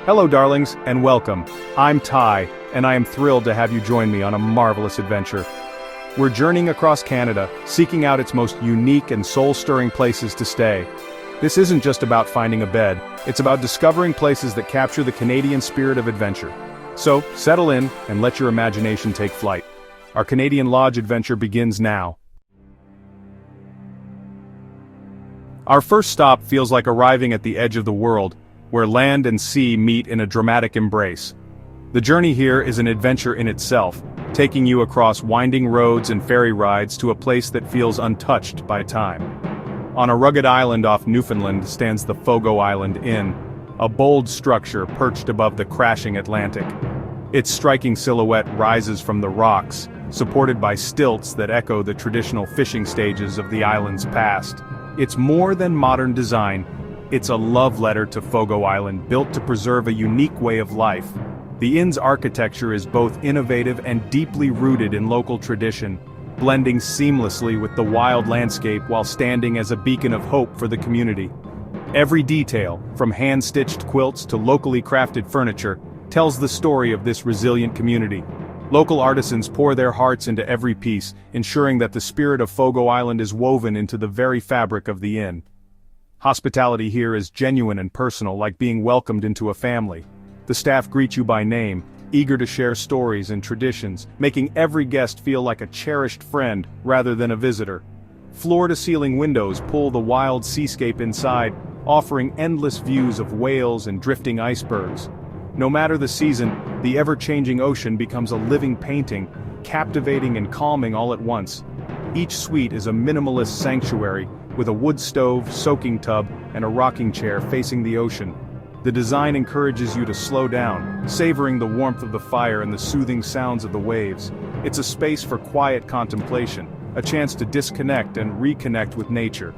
Hello darlings, and welcome. I'm Ty, and I am thrilled to have you join me on a marvelous adventure. We're journeying across Canada, seeking out its most unique and soul-stirring places to stay. This isn't just about finding a bed, it's about discovering places that capture the Canadian spirit of adventure. So, settle in, and let your imagination take flight. Our Canadian Lodge adventure begins now. Our first stop feels like arriving at the edge of the world, where land and sea meet in a dramatic embrace. The journey here is an adventure in itself, taking you across winding roads and ferry rides to a place that feels untouched by time. On a rugged island off Newfoundland stands the Fogo Island Inn, a bold structure perched above the crashing Atlantic. Its striking silhouette rises from the rocks, supported by stilts that echo the traditional fishing stages of the island's past. It's more than modern design. It's a love letter to Fogo Island, built to preserve a unique way of life. The inn's architecture is both innovative and deeply rooted in local tradition, blending seamlessly with the wild landscape while standing as a beacon of hope for the community. Every detail, from hand-stitched quilts to locally crafted furniture, tells the story of this resilient community. Local artisans pour their hearts into every piece, ensuring that the spirit of Fogo Island is woven into the very fabric of the inn. Hospitality here is genuine and personal, like being welcomed into a family. The staff greet you by name, eager to share stories and traditions, making every guest feel like a cherished friend rather than a visitor. Floor-to-ceiling windows pull the wild seascape inside, offering endless views of whales and drifting icebergs. No matter the season, the ever-changing ocean becomes a living painting, captivating and calming all at once. Each suite is a minimalist sanctuary, with a wood stove, soaking tub, and a rocking chair facing the ocean. The design encourages you to slow down, savoring the warmth of the fire and the soothing sounds of the waves. It's a space for quiet contemplation, a chance to disconnect and reconnect with nature.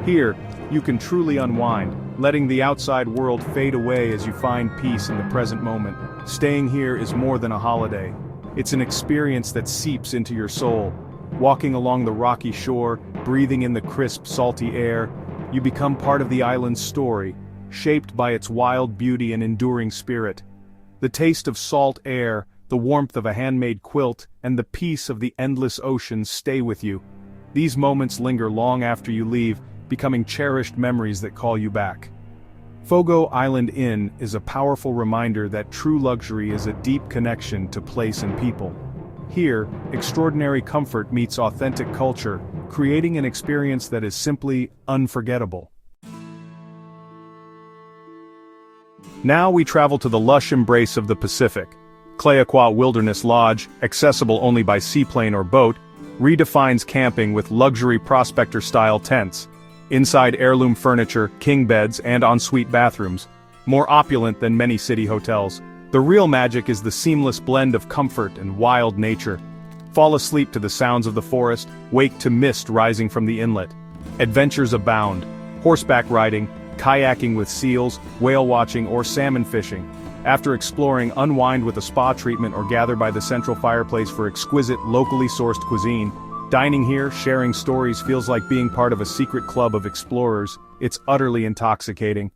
Here, you can truly unwind, letting the outside world fade away as you find peace in the present moment. Staying here is more than a holiday. It's an experience that seeps into your soul. Walking along the rocky shore, breathing in the crisp, salty air, you become part of the island's story, shaped by its wild beauty and enduring spirit. The taste of salt air, the warmth of a handmade quilt, and the peace of the endless ocean stay with you. These moments linger long after you leave, becoming cherished memories that call you back. Fogo Island Inn is a powerful reminder that true luxury is a deep connection to place and people. Here, extraordinary comfort meets authentic culture, creating an experience that is simply unforgettable. Now we travel to the lush embrace of the Pacific. Clayoquot Wilderness Lodge, accessible only by seaplane or boat, redefines camping with luxury prospector-style tents. Inside heirloom furniture, king beds, and ensuite bathrooms, more opulent than many city hotels. The real magic is the seamless blend of comfort and wild nature. Fall asleep to the sounds of the forest, wake to mist rising from the inlet. Adventures abound: horseback riding, kayaking with seals, whale watching, or salmon fishing. After exploring, unwind with a spa treatment or gather by the central fireplace for exquisite, locally sourced cuisine. Dining here, sharing stories feels like being part of a secret club of explorers. It's utterly intoxicating.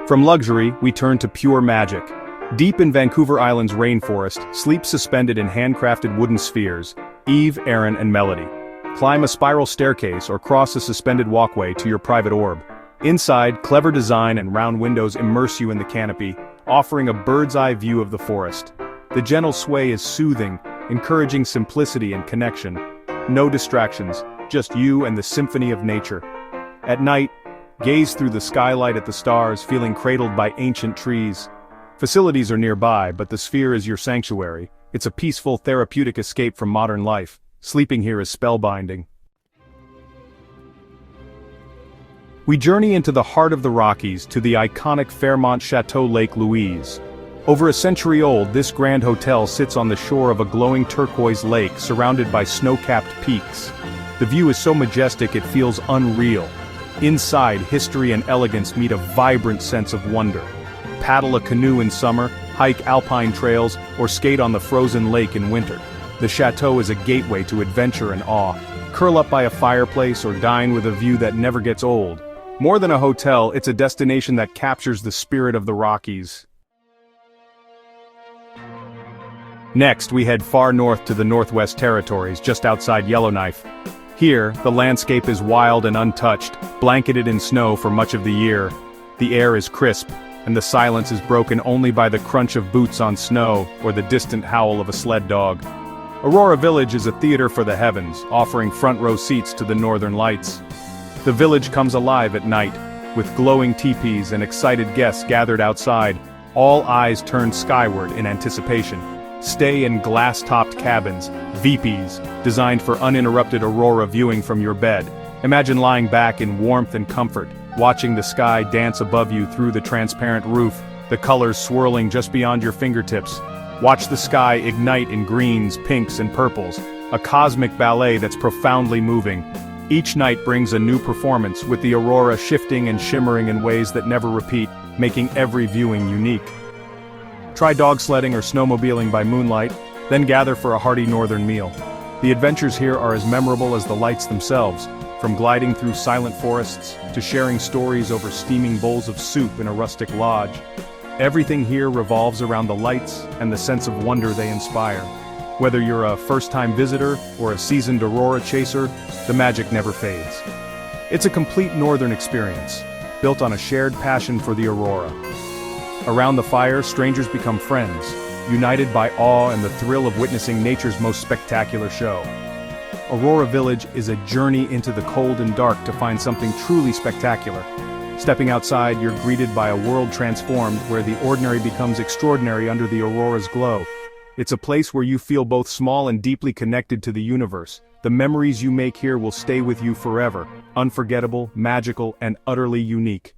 From luxury, we turn to pure magic. Deep in Vancouver Island's rainforest, sleep suspended in handcrafted wooden spheres, Eve, Aaron, and Melody. Climb a spiral staircase or cross a suspended walkway to your private orb. Inside, clever design and round windows immerse you in the canopy, offering a bird's-eye view of the forest. The gentle sway is soothing, encouraging simplicity and connection. No distractions, just you and the symphony of nature. At night, gaze through the skylight at the stars, feeling cradled by ancient trees. Facilities are nearby, but the sphere is your sanctuary. It's a peaceful, therapeutic escape from modern life. Sleeping here is spellbinding. We journey into the heart of the Rockies to the iconic Fairmont Chateau Lake Louise. Over a century old, this grand hotel sits on the shore of a glowing turquoise lake surrounded by snow-capped peaks. The view is so majestic it feels unreal. Inside, history and elegance meet a vibrant sense of wonder. Paddle a canoe in summer, hike alpine trails, or skate on the frozen lake in winter. The chateau is a gateway to adventure and awe. Curl up by a fireplace or dine with a view that never gets old. More than a hotel, it's a destination that captures the spirit of the Rockies. Next, we head far north to the Northwest Territories, just outside Yellowknife. Here, the landscape is wild and untouched, blanketed in snow for much of the year. The air is crisp, and the silence is broken only by the crunch of boots on snow or the distant howl of a sled dog. Aurora Village is a theater for the heavens, offering front-row seats to the northern lights. The village comes alive at night, with glowing teepees and excited guests gathered outside, all eyes turned skyward in anticipation. Stay in glass-topped cabins, VPs, designed for uninterrupted aurora viewing from your bed. Imagine lying back in warmth and comfort, watching the sky dance above you through the transparent roof, the colors swirling just beyond your fingertips. Watch the sky ignite in greens, pinks, and purples, a cosmic ballet that's profoundly moving. Each night brings a new performance, with the aurora shifting and shimmering in ways that never repeat, making every viewing unique. Try dog sledding or snowmobiling by moonlight, then gather for a hearty northern meal. The adventures here are as memorable as the lights themselves, from gliding through silent forests to sharing stories over steaming bowls of soup in a rustic lodge. Everything here revolves around the lights and the sense of wonder they inspire. Whether you're a first-time visitor or a seasoned aurora chaser, the magic never fades. It's a complete northern experience, built on a shared passion for the aurora. Around the fire, strangers become friends, united by awe and the thrill of witnessing nature's most spectacular show. Aurora Village is a journey into the cold and dark to find something truly spectacular. Stepping outside, you're greeted by a world transformed where the ordinary becomes extraordinary under the aurora's glow. It's a place where you feel both small and deeply connected to the universe. The memories you make here will stay with you forever, unforgettable, magical, and utterly unique.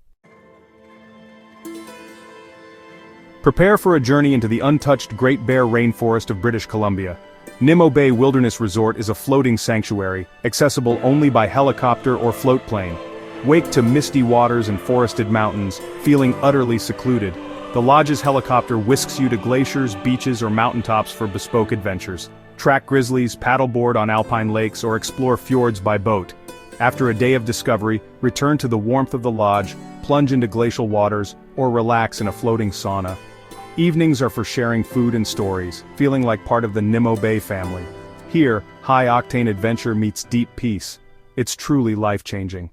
Prepare for a journey into the untouched Great Bear Rainforest of British Columbia. Nimmo Bay Wilderness Resort is a floating sanctuary, accessible only by helicopter or float plane. Wake to misty waters and forested mountains, feeling utterly secluded. The lodge's helicopter whisks you to glaciers, beaches, or mountaintops for bespoke adventures. Track grizzlies, paddleboard on alpine lakes, or explore fjords by boat. After a day of discovery, return to the warmth of the lodge, plunge into glacial waters, or relax in a floating sauna. Evenings are for sharing food and stories, feeling like part of the Nimmo Bay family. Here, high-octane adventure meets deep peace. It's truly life-changing.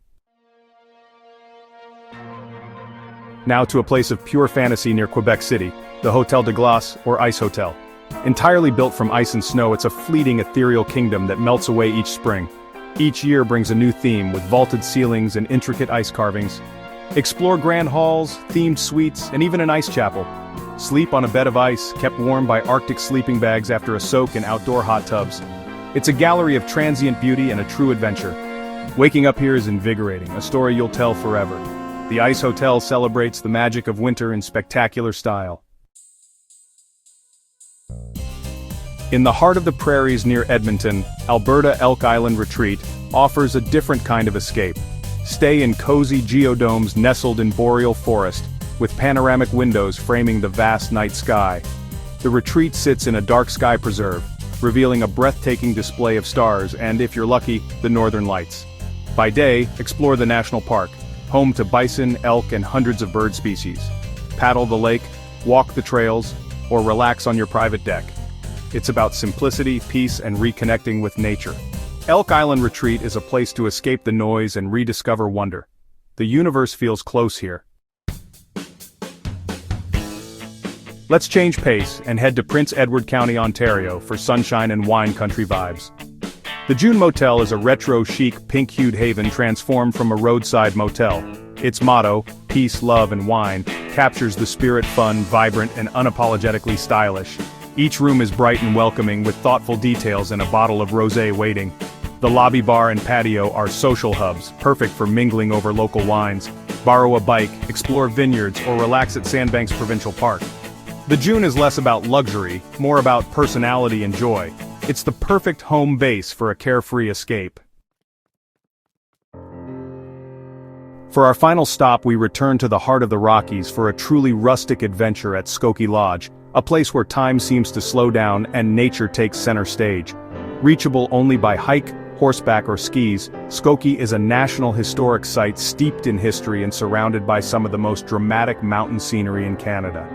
Now to a place of pure fantasy near Quebec City, the Hotel de Glace, or Ice Hotel. Entirely built from ice and snow, it's a fleeting ethereal kingdom that melts away each spring. Each year brings a new theme with vaulted ceilings and intricate ice carvings. Explore grand halls, themed suites, and even an ice chapel. Sleep on a bed of ice, kept warm by Arctic sleeping bags after a soak in outdoor hot tubs. It's a gallery of transient beauty and a true adventure. Waking up here is invigorating, a story you'll tell forever. The Ice Hotel celebrates the magic of winter in spectacular style. In the heart of the prairies near Edmonton, Alberta Elk Island Retreat offers a different kind of escape. Stay in cozy geodomes nestled in boreal forest, with panoramic windows framing the vast night sky. The retreat sits in a dark sky preserve, revealing a breathtaking display of stars and, if you're lucky, the northern lights. By day, explore the national park, home to bison, elk, and hundreds of bird species. Paddle the lake, walk the trails, or relax on your private deck. It's about simplicity, peace, and reconnecting with nature. Elk Island Retreat is a place to escape the noise and rediscover wonder. The universe feels close here. Let's change pace and head to Prince Edward County, Ontario for sunshine and wine country vibes. The June Motel is a retro chic pink-hued haven transformed from a roadside motel. Its motto, peace, love, and wine, captures the spirit fun, vibrant, and unapologetically stylish. Each room is bright and welcoming with thoughtful details and a bottle of rosé waiting. The lobby bar and patio are social hubs, perfect for mingling over local wines. Borrow a bike, explore vineyards, or relax at Sandbanks Provincial Park. The June is less about luxury, more about personality and joy. It's the perfect home base for a carefree escape. For our final stop, we return to the heart of the Rockies for a truly rustic adventure at Skokie Lodge, a place where time seems to slow down and nature takes center stage. Reachable only by hike, horseback or skis, Skokie is a national historic site steeped in history and surrounded by some of the most dramatic mountain scenery in Canada.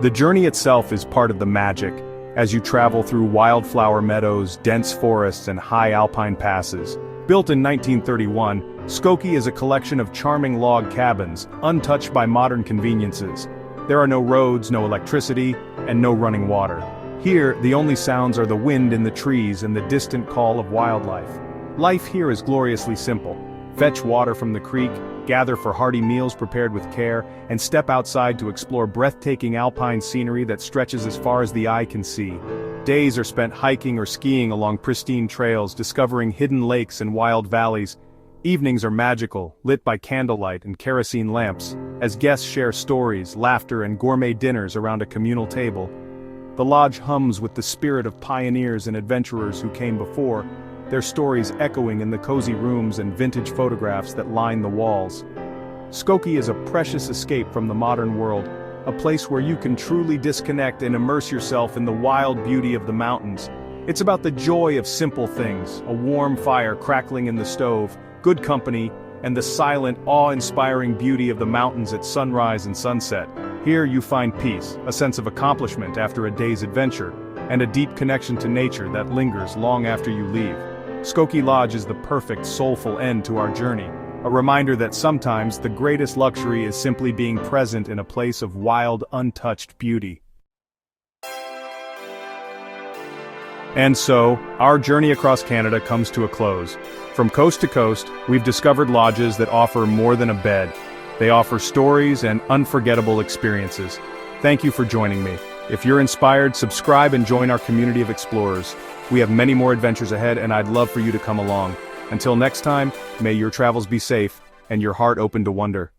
The journey itself is part of the magic, as you travel through wildflower meadows, dense forests and high alpine passes. Built in 1931, Skokie is a collection of charming log cabins, untouched by modern conveniences. There are no roads, no electricity, and no running water. Here, the only sounds are the wind in the trees and the distant call of wildlife. Life here is gloriously simple. Fetch water from the creek, gather for hearty meals prepared with care, and step outside to explore breathtaking alpine scenery that stretches as far as the eye can see. Days are spent hiking or skiing along pristine trails, discovering hidden lakes and wild valleys. Evenings are magical, lit by candlelight and kerosene lamps, as guests share stories, laughter and gourmet dinners around a communal table. The lodge hums with the spirit of pioneers and adventurers who came before, their stories echoing in the cozy rooms and vintage photographs that line the walls. Skokie is a precious escape from the modern world, a place where you can truly disconnect and immerse yourself in the wild beauty of the mountains. It's about the joy of simple things, a warm fire crackling in the stove, good company, and the silent, awe-inspiring beauty of the mountains at sunrise and sunset. Here you find peace, a sense of accomplishment after a day's adventure, and a deep connection to nature that lingers long after you leave. Skokie Lodge is the perfect, soulful end to our journey, a reminder that sometimes the greatest luxury is simply being present in a place of wild, untouched beauty. And so, our journey across Canada comes to a close. From coast to coast, we've discovered lodges that offer more than a bed. They offer stories and unforgettable experiences. Thank you for joining me. If you're inspired, subscribe and join our community of explorers. We have many more adventures ahead and I'd love for you to come along. Until next time, may your travels be safe and your heart open to wonder.